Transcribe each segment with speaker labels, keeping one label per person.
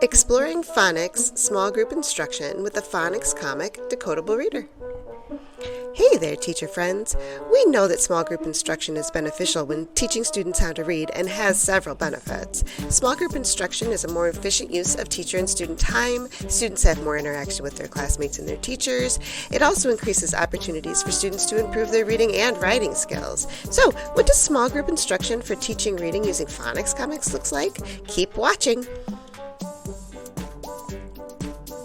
Speaker 1: Exploring Phonics Small Group Instruction with the Phonics Comic Decodable Reader. Hey there, teacher friends! We know that small group instruction is beneficial when teaching students how to read and has several benefits. Small group instruction is a more efficient use of teacher and student time. Students have more interaction with their classmates and their teachers. It also increases opportunities for students to improve their reading and writing skills. So, what does small group instruction for teaching reading using Phonics comics looks like? Keep watching!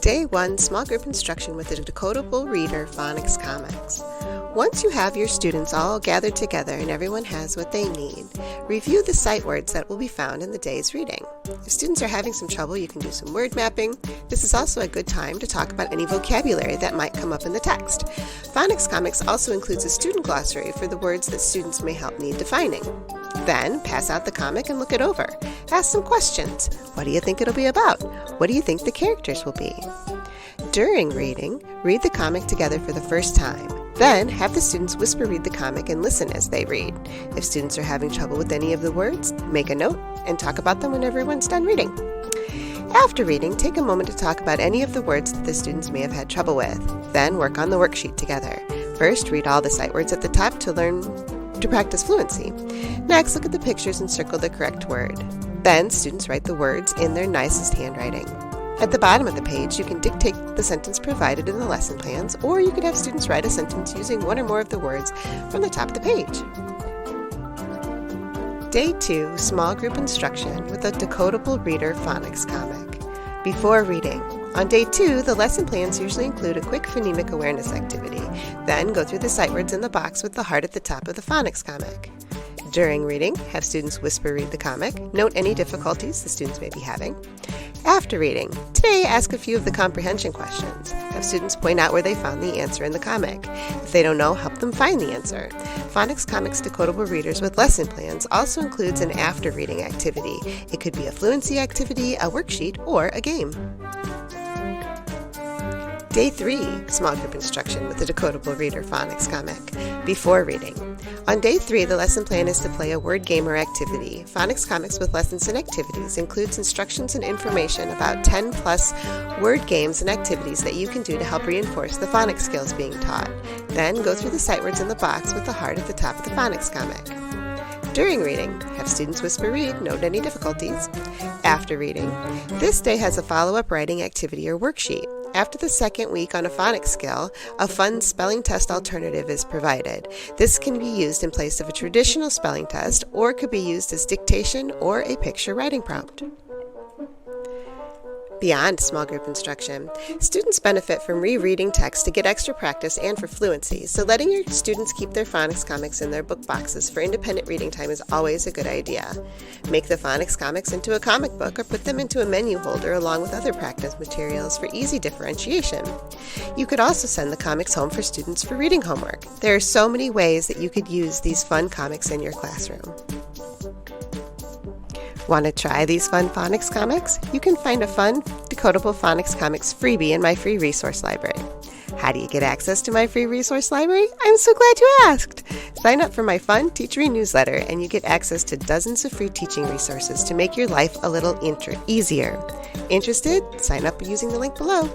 Speaker 1: Day 1, Small Group Instruction with the Decodable Reader Phonics Comics. Once you have your students all gathered together and everyone has what they need, review the sight words that will be found in the day's reading. If students are having some trouble, you can do some word mapping. This is also a good time to talk about any vocabulary that might come up in the text. Phonics Comics also includes a student glossary for the words that students may help need defining. Then, pass out the comic and look it over. Ask some questions. What do you think it'll be about? What do you think the characters will be? During reading, read the comic together for the first time. Then, have the students whisper read the comic and listen as they read. If students are having trouble with any of the words, make a note and talk about them when everyone's done reading. After reading, take a moment to talk about any of the words that the students may have had trouble with. Then, work on the worksheet together. First, read all the sight words at the top to practice fluency. Next, look at the pictures and circle the correct word. Then, students write the words in their nicest handwriting. At the bottom of the page, you can dictate the sentence provided in the lesson plans, or you could have students write a sentence using one or more of the words from the top of the page. Day 2, Small Group Instruction with a Decodable Reader Phonics Comic. Before reading. On Day 2, the lesson plans usually include a quick phonemic awareness activity. Then go through the sight words in the box with the heart at the top of the phonics comic. During reading, have students whisper read the comic. Note any difficulties the students may be having. After reading, today ask a few of the comprehension questions. Have students point out where they found the answer in the comic. If they don't know, help them find the answer. Phonics Comics Decodable Readers with lesson plans also includes an after reading activity. It could be a fluency activity, a worksheet, or a game. Day 3, Small Group Instruction with the Decodable Reader Phonics Comic. Before reading. On Day 3, the lesson plan is to play a word game or activity. Phonics Comics with lessons and activities includes instructions and information about 10 plus word games and activities that you can do to help reinforce the phonics skills being taught. Then go through the sight words in the box with the heart at the top of the phonics comic. During reading, have students whisper read, note any difficulties. After reading, this day has a follow-up writing activity or worksheet. After the second week on a phonics skill, a fun spelling test alternative is provided. This can be used in place of a traditional spelling test, or could be used as dictation or a picture writing prompt. Beyond small group instruction, students benefit from rereading text to get extra practice and for fluency, so letting your students keep their phonics comics in their book boxes for independent reading time is always a good idea. Make the phonics comics into a comic book or put them into a menu holder along with other practice materials for easy differentiation. You could also send the comics home for students for reading homework. There are so many ways that you could use these fun comics in your classroom. Want to try these fun phonics comics? You can find a fun, decodable phonics comics freebie in my free resource library. How do you get access to my free resource library? I'm so glad you asked! Sign up for my fun Teachery newsletter and you get access to dozens of free teaching resources to make your life a little easier. Interested? Sign up using the link below.